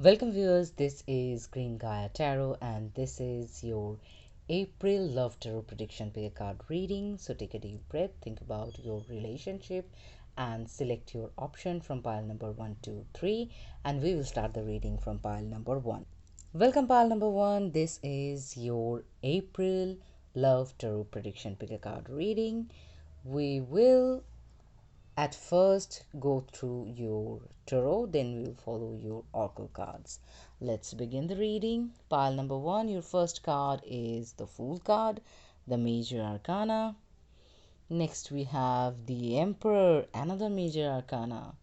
Welcome viewers, this is Green Gaia Tarot and this is your April Love Tarot Prediction Pick a card reading. So take a deep breath, think about your relationship and select your option from pile number 1, 2, 3, and we will start the reading from pile number 1. Welcome pile number 1, this is your April Love Tarot Prediction Pick a card reading. We will at first go through your tarot, then we'll follow your oracle cards. Let's begin the reading. Pile number 1, your first card is the Fool card, the major arcana. Next we have the Emperor, another major arcana.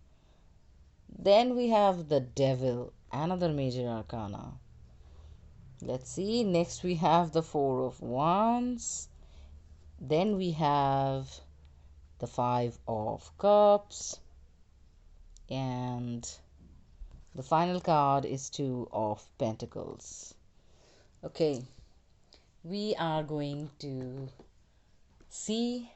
Then we have the Devil, another major arcana. Let's see, next we have the Four of Wands. Then we have the Five of Cups, and the final card is Two of Pentacles. Okay, we are going to see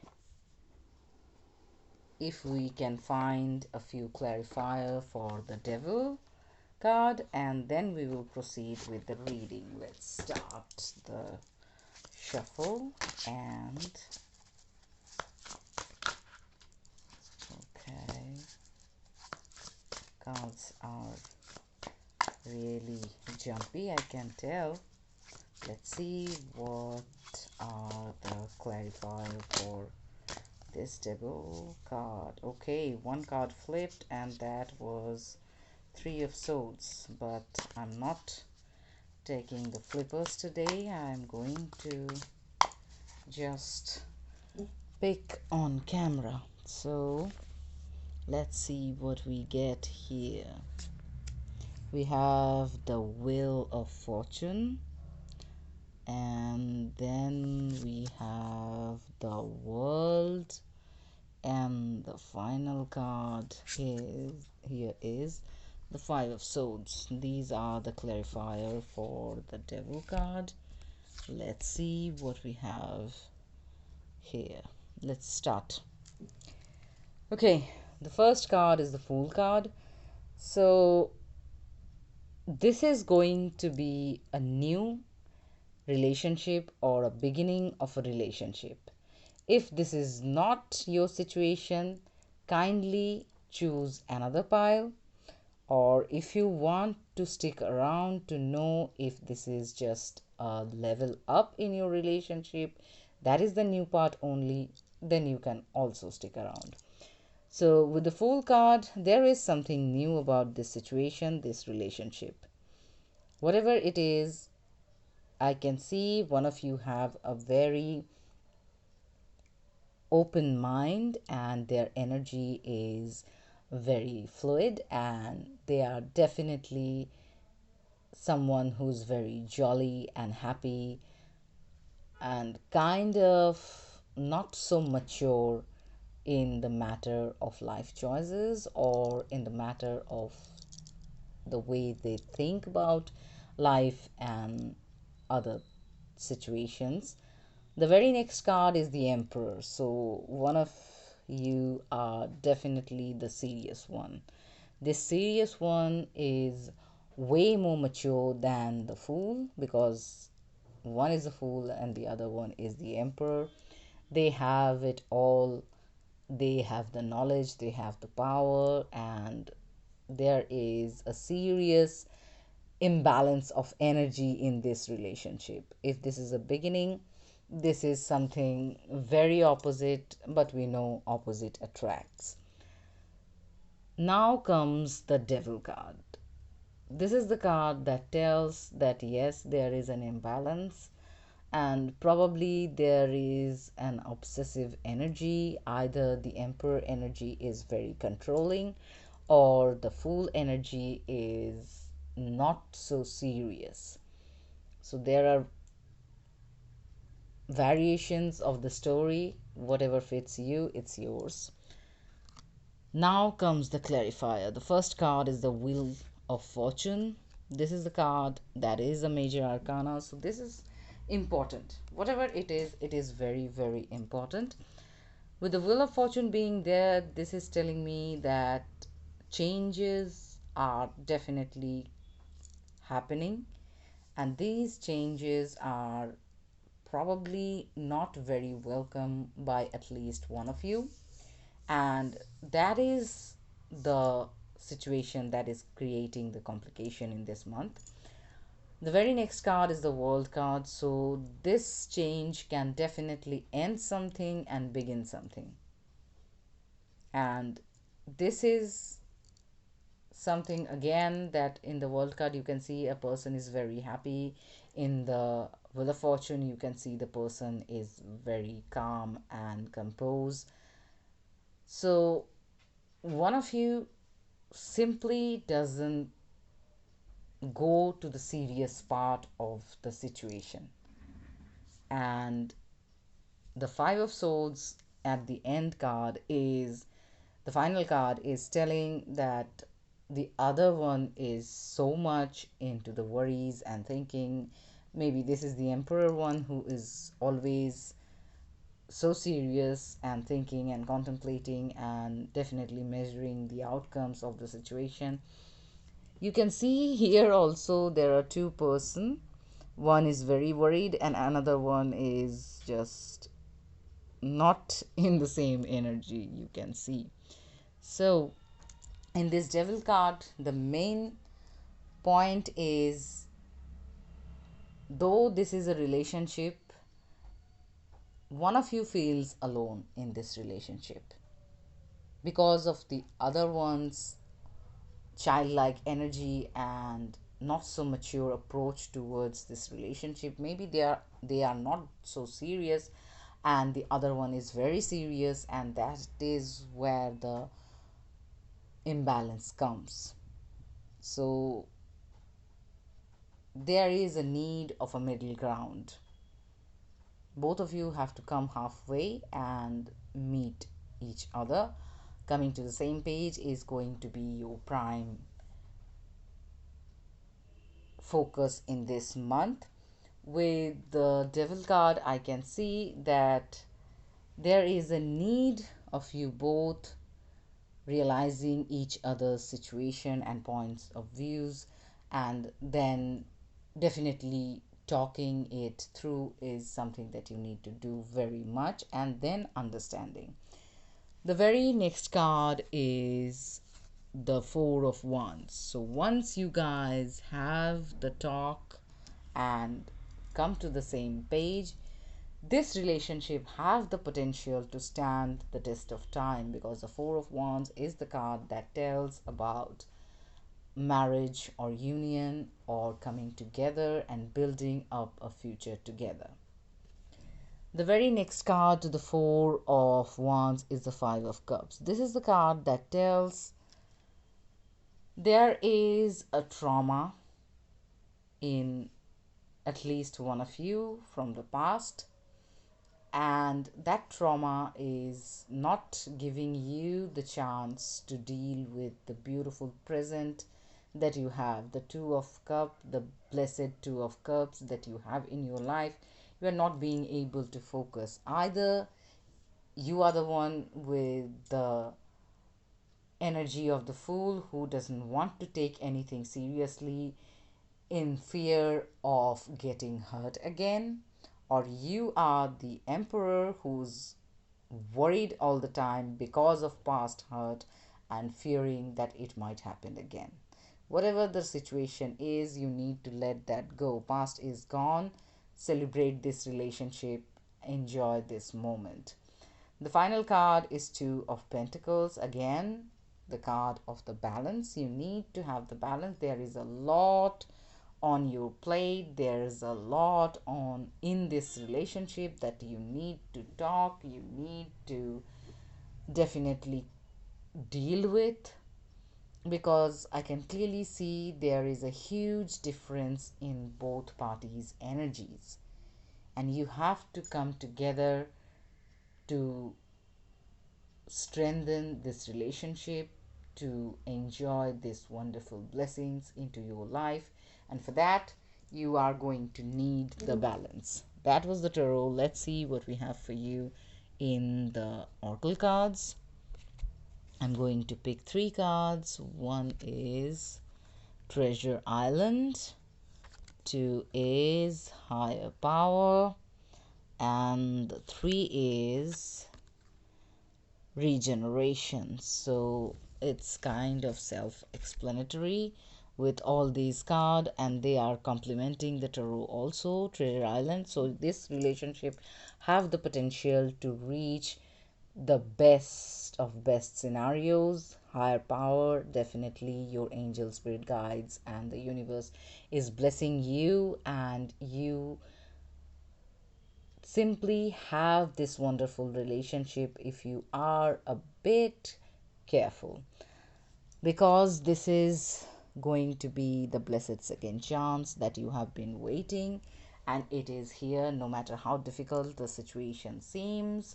if we can find a few clarifier for the Devil card, and then we will proceed with the reading. Let's start the shuffle. And okay, cards are really jumpy, I can tell. Let's see what are the clarifier for this Devil card. Okay, one card flipped and that was Three of Swords, but I'm not taking the flippers today. I'm going to just pick on camera. So let's see what we get here. We have the Wheel of Fortune, and then we have the World, and the final card here is the Five of Swords. These are the clarifier for the Devil card. Let's see what we have here. Let's start. Okay, the first card is the Fool card. So this is going to be a new relationship or a beginning of a relationship. If this is not your situation, kindly choose another pile, or if you want to stick around to know if this is just a level up in your relationship, that is the new part only, then you can also stick around. So with the Fool card, there is something new about this situation, this relationship. Whatever it is, I can see one of you have a very open mind and their energy is very fluid, and they are definitely someone who's very jolly and happy and kind of not so mature in the matter of life choices or in the matter of the way they think about life and other situations. The very next card is the Emperor. So one of you are definitely the serious one. This serious one is way more mature than the Fool, because one is the Fool and the other one is the Emperor. They have it all. They have the knowledge, they have the power, and there is a serious imbalance of energy in this relationship. If this is a beginning, this is something very opposite, but we know opposite attracts. Now comes the Devil card. This is the card that tells that yes, there is an imbalance, and probably there is an obsessive energy. Either the Emperor energy is very controlling, or the Fool energy is not so serious. So there are variations of the story. Whatever fits you, it's yours. Now comes the clarifier. The first card is the Wheel of Fortune. This is the card that is a major arcana, so this is important. Whatever it is very, very important. With the Wheel of Fortune being there, this is telling me that changes are definitely happening, and these changes are probably not very welcome by at least one of you. And that is the situation that is creating the complication in this month. The very next card is the World card, so this change can definitely end something and begin something. And this is something again that in the World card you can see a person is very happy. In the Wheel of Fortune, you can see the person is very calm and composed. So one of you simply doesn't go to the serious part of the situation. And the Five of Swords at the end card is the final card is telling that the other one is so much into the worries and thinking. Maybe this is the Emperor one who is always so serious and thinking and contemplating and definitely measuring the outcomes of the situation. You can see here also there are two person. One is very worried and another one is just not in the same energy, you can see. So in this Devil card, the main point is, though this is a relationship, one of you feels alone in this relationship because of the other one's childlike energy and not so mature approach towards this relationship. Maybe they are not so serious and the other one is very serious, and that is where the imbalance comes. So there is a need of a middle ground. Both of you have to come halfway and meet each other. Coming to the same page is going to be your prime focus in this month. With the Devil card, I can see that there is a need of you both realizing each other's situation and points of views, and then definitely talking it through is something that you need to do very much, and then understanding. The very next card is the Four of Wands. So once you guys have the talk and come to the same page, this relationship have the potential to stand the test of time, because the Four of Wands is the card that tells about marriage or union or coming together and building up a future together. The very next card to the Four of Wands is the Five of Cups. This is the card that tells there is a trauma in at least one of you from the past, and that trauma is not giving you the chance to deal with the beautiful present that you have, the Two of Cups, the blessed Two of Cups that you have in your life. You are not being able to focus. Either you are the one with the energy of the Fool who doesn't want to take anything seriously in fear of getting hurt again, or you are the Emperor who's worried all the time because of past hurt and fearing that it might happen again. Whatever the situation is, you need to let that go. Past is gone. Celebrate this relationship. Enjoy this moment. The final card is Two of Pentacles. Again, the card of the balance. You need to have the balance. There is a lot on your plate. There's a lot on in this relationship that you need to talk, you need to definitely deal with, because I can clearly see there is a huge difference in both parties' energies, and you have to come together to strengthen this relationship, to enjoy these wonderful blessings into your life. And for that, you are going to need the balance. That was the tarot. Let's see what we have for you in the oracle cards. I'm going to pick three cards. One is Treasure Island, 2 is higher power, and 3 is regeneration. So it's kind of self-explanatory with all these cards, and they are complementing the tarot also, Treasure Island. So this relationship have the potential to reach the best of best scenarios. Higher power, definitely your angel spirit guides and the universe is blessing you, and you simply have this wonderful relationship if you are a bit careful, because this is going to be the blessed second chance that you have been waiting, and it is here. No matter how difficult the situation seems,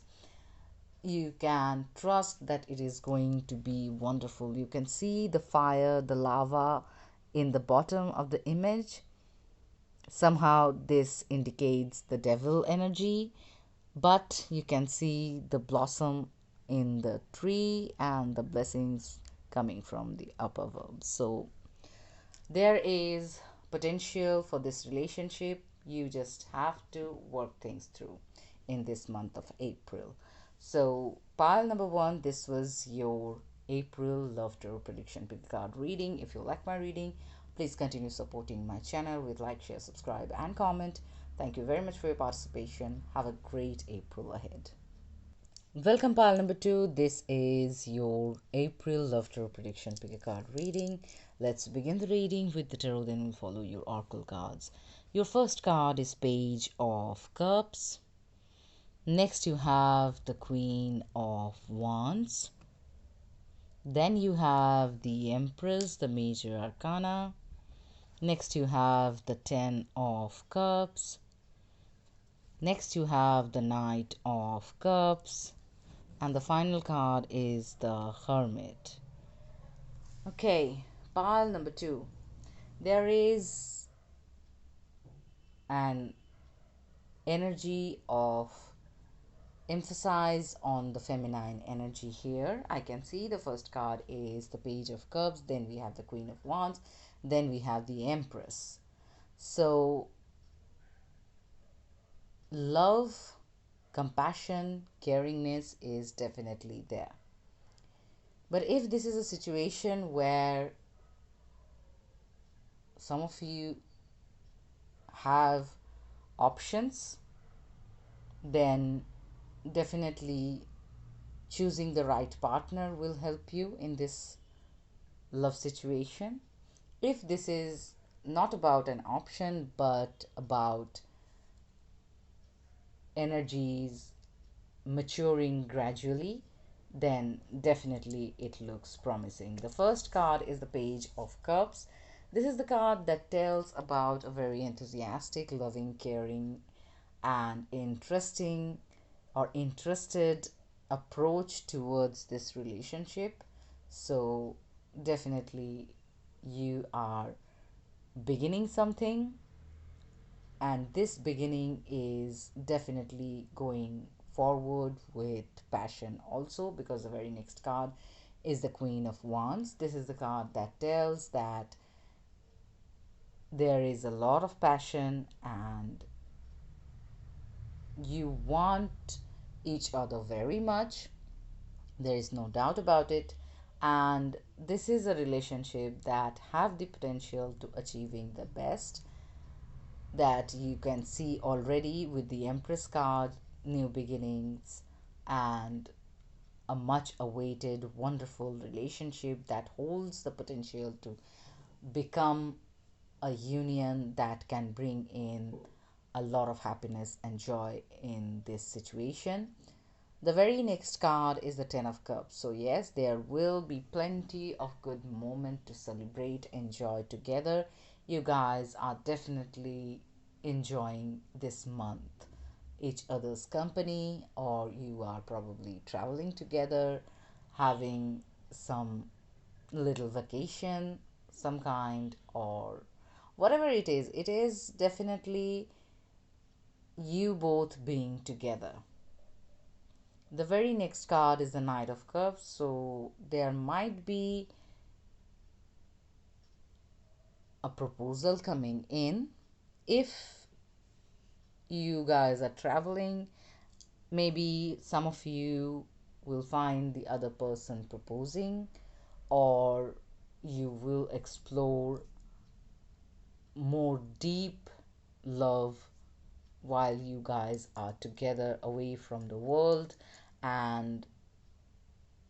you can trust that it is going to be wonderful. You can see the fire, the lava in the bottom of the image. Somehow this indicates the devil energy, but you can see the blossom in the tree and the blessings coming from the upper verbs. So there is potential for this relationship. You just have to work things through in this month of April. So pile number one, this was your April love tarot prediction pick card reading. If you like my reading, please continue supporting my channel with like, share, subscribe, and comment. Thank you very much for your participation. Have a great April ahead. Welcome, pile number two. This is your April love tarot prediction pick a card reading. Let's begin the reading with the tarot, then we'll follow your oracle cards. Your first card is Page of Cups. Next, you have the Queen of Wands. Then you have the Empress, the major arcana. Next, you have the Ten of Cups. Next, you have the Knight of Cups. And the final card is the Hermit. Okay, pile number two. There is an energy of emphasize on the feminine energy here. I can see the first card is the Page of Cups, then we have the Queen of Wands, then we have the Empress. So love, compassion, caringness is definitely there. But if this is a situation where some of you have options, then definitely choosing the right partner will help you in this love situation. If this is not about an option but about energies maturing gradually, then definitely it looks promising. The first card is the Page of Cups. This is the card that tells about a very enthusiastic, loving, caring, and interesting or interested approach towards this relationship. So definitely you are beginning something, and this beginning is definitely going forward with passion also, because the very next card is the Queen of Wands. This is the card that tells that there is a lot of passion and you want each other very much. There is no doubt about it, and this is a relationship that have the potential to achieving the best, that you can see already with the Empress card, new beginnings and a much awaited wonderful relationship that holds the potential to become a union that can bring in a lot of happiness and joy in this situation. The very next card is the Ten of Cups. So yes, there will be plenty of good moment to celebrate, enjoy together. You guys are definitely enjoying this month each other's company, or you are probably traveling together, having some little vacation some kind, or whatever it is definitely you both being together. The very next card is the Knight of Cups. So there might be a proposal coming in, If you guys are traveling, maybe some of you will find the other person proposing, or you will explore more deep love while you guys are together away from the world, and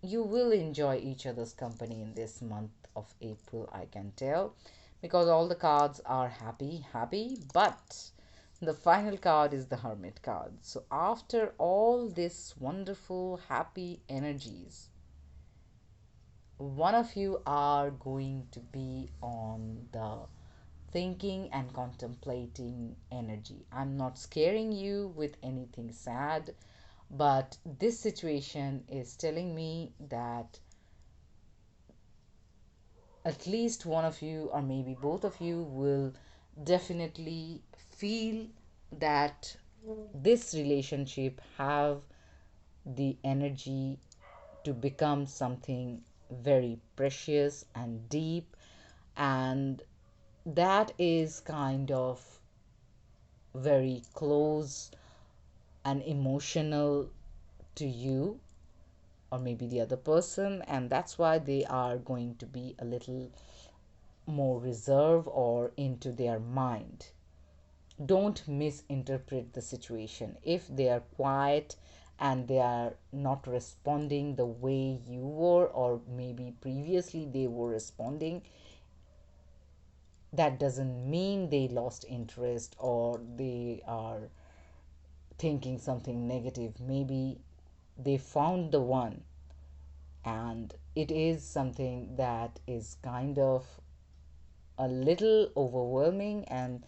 you will enjoy each other's company in this month of April, I can tell, because all the cards are happy, happy, but the final card is the Hermit card. So, after all this wonderful, happy energies, one of you are going to be on the thinking and contemplating energy. I'm not scaring you with anything sad, but this situation is telling me that at least one of you, or maybe both of you, will definitely feel that this relationship have the energy to become something very precious and deep, and that is kind of very close and emotional to you, or maybe the other person, and that's why they are going to be a little more reserved or into their mind. Don't misinterpret the situation. If they are quiet and they are not responding the way you were, or maybe previously they were responding, that doesn't mean they lost interest or they are thinking something negative. Maybe they found the one, and it is something that is kind of a little overwhelming, and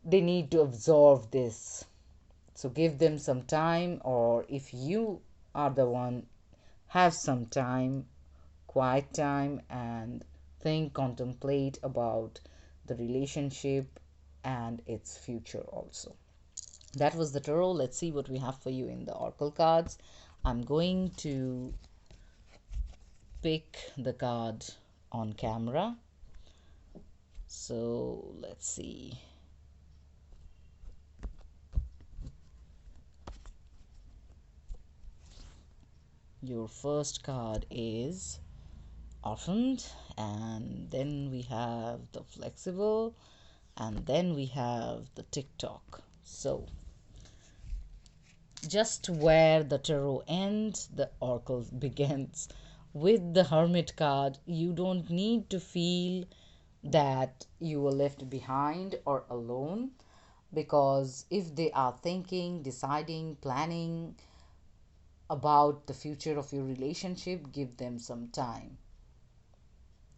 they need to absorb this. So give them some time, or if you are the one, have some time, quiet time, and think, contemplate about the relationship and its future also. That was the tarot. Let's see what we have for you in the oracle cards. I'm going to pick the card on camera. So let's see. Your first card is orphaned, and then we have the flexible, and then we have the TikTok. So just where the tarot ends, the oracle begins. With the Hermit card, you don't need to feel that you were left behind or alone, because if they are thinking, deciding, planning about the future of your relationship, give them some time.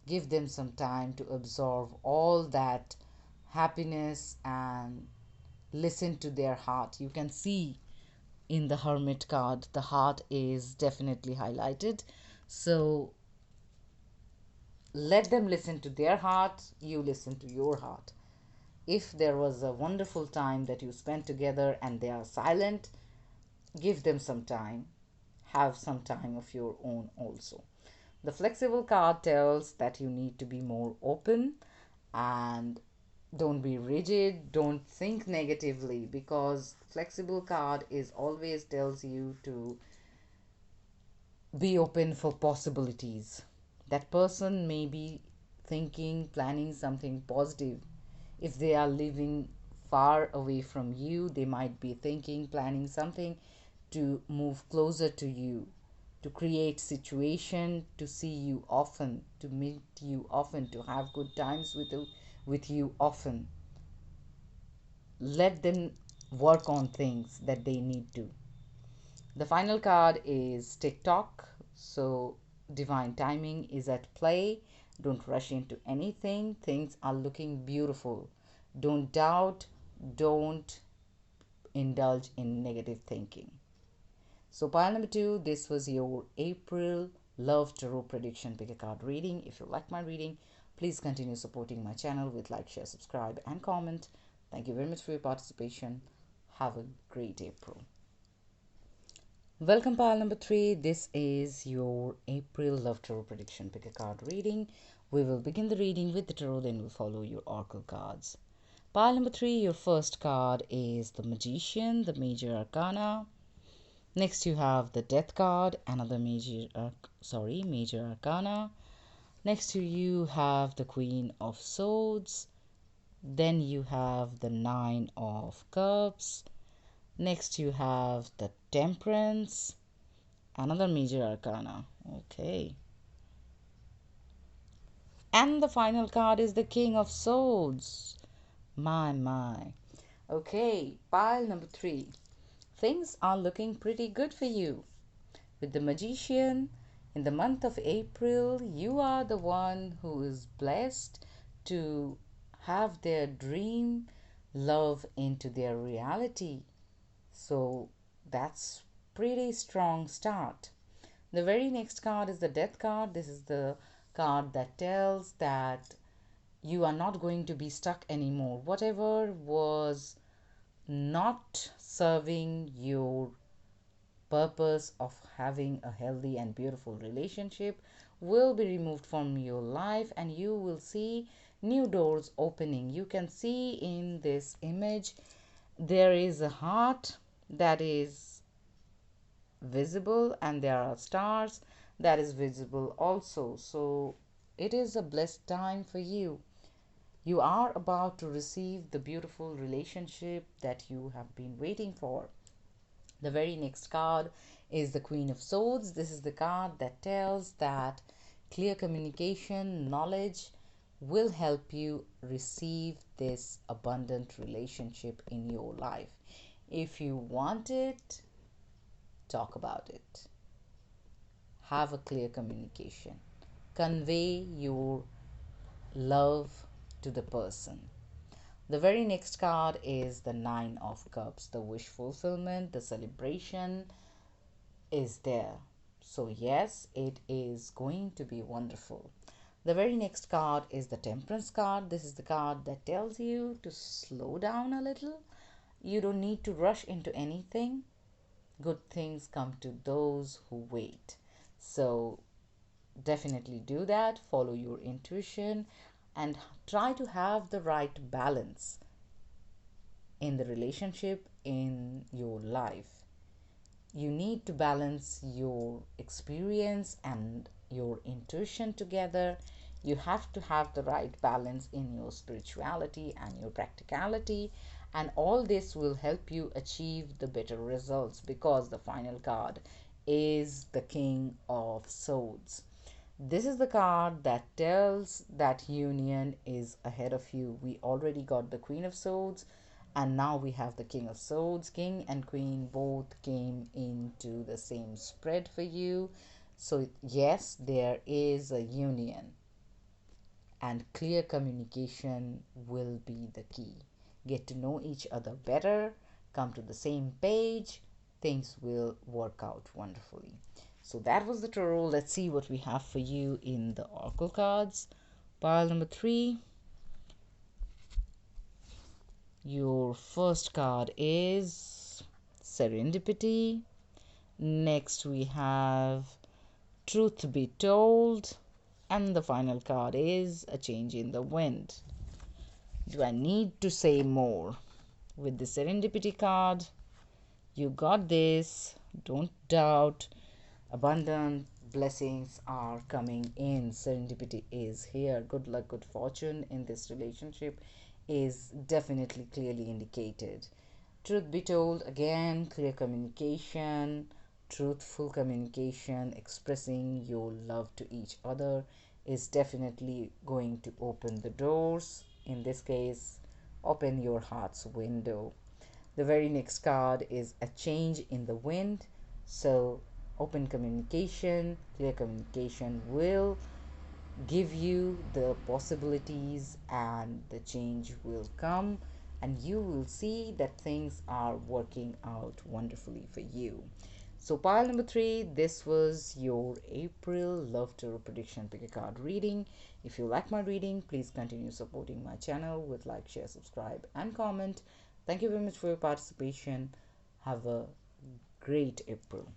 Give them some time to absorb all that happiness and listen to their heart. You can see in the Hermit card, the heart is definitely highlighted. So let them listen to their heart, you listen to your heart. If there was a wonderful time that you spent together and they are silent, give them some time. Have some time of your own also. The flexible card tells that you need to be more open and don't be rigid, don't think negatively, because flexible card is always tells you to be open for possibilities. That person may be thinking, planning something positive. If they are living far away from you, they might be thinking, planning something to move closer to you, to create situation, to see you often, to meet you often, to have good times with you often. Let them work on things that they need to. The final card is TikTok. So, divine timing is at play. Don't rush into anything. Things are looking beautiful. Don't doubt. Don't indulge in negative thinking. So, pile number 2, this was your April Love Tarot Prediction Pick a Card reading. If you like my reading, please continue supporting my channel with like, share, subscribe, and comment. Thank you very much for your participation. Have a great April. Welcome, pile number 3. This is your April Love Tarot Prediction Pick a Card reading. We will begin the reading with the tarot, then we'll follow your oracle cards. Pile number 3, your first card is the Magician, the Major Arcana. Next you have the Death card, another Major Arcana. Next to you have the Queen of Swords. Then you have the Nine of Cups. Next you have the Temperance, another Major Arcana. Okay. And the final card is the King of Swords. My. Okay, pile number 3. Things are looking pretty good for you. With the Magician, in the month of April, you are the one who is blessed to have their dream love into their reality. So that's pretty strong start. The very next card is the Death card. This is the card that tells that you are not going to be stuck anymore. Whatever was not serving your purpose of having a healthy and beautiful relationship will be removed from your life, and you will see new doors opening. You can see in this image there is a heart that is visible, and there are stars that is visible also. So it is a blessed time for you. You are about to receive the beautiful relationship that you have been waiting for. The very next card is the Queen of Swords. This is the card that tells that clear communication, knowledge will help you receive this abundant relationship in your life. If you want it, talk about it. Have a clear communication. Convey your love to the person. The very next card is the Nine of Cups. The wish fulfillment, the celebration is there. So, yes, it is going to be wonderful. The very next card is the Temperance card. This is the card that tells you to slow down a little. You don't need to rush into anything. Good things come to those who wait. So, definitely do that. Follow your intuition and try to have the right balance in the relationship, in your life. You need to balance your experience and your intuition together. You have to have the right balance in your spirituality and your practicality, and all this will help you achieve the better results, because the final card is the King of Swords. This is the card that tells that union is ahead of you. We already got the Queen of Swords, and now we have the King of Swords. King and Queen both came into the same spread for you. So, yes, there is a union, and clear communication will be the key. Get to know each other better, come to the same page, things will work out wonderfully. So that was the tarot. Let's see what we have for you in the oracle cards. Pile number 3. Your first card is Serendipity. Next we have Truth Be Told. And the final card is A Change in the Wind. Do I need to say more? With the Serendipity card, you got this. Don't doubt. Abundant blessings are coming in. Serendipity is here. Good luck, good fortune in this relationship is definitely clearly indicated. Truth be told, again, clear communication, truthful communication, expressing your love to each other is definitely going to open the doors. In this case, open your heart's window. The very next card is A Change in the Wind. So, open communication, clear communication will give you the possibilities, and the change will come, and you will see that things are working out wonderfully for you. So, pile number 3, this was your April Love Tarot Prediction Pick a Card reading. If you like my reading, please continue supporting my channel with like, share, subscribe, and comment. Thank you very much for your participation. Have a great April.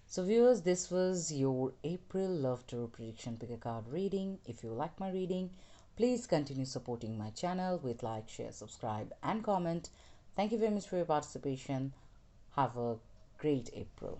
So, viewers, this was your April Love Tarot Prediction Pick a Card reading. If you like my reading, Please continue supporting my channel with like, share, subscribe, and comment. Thank you very much for your participation. Have a great April.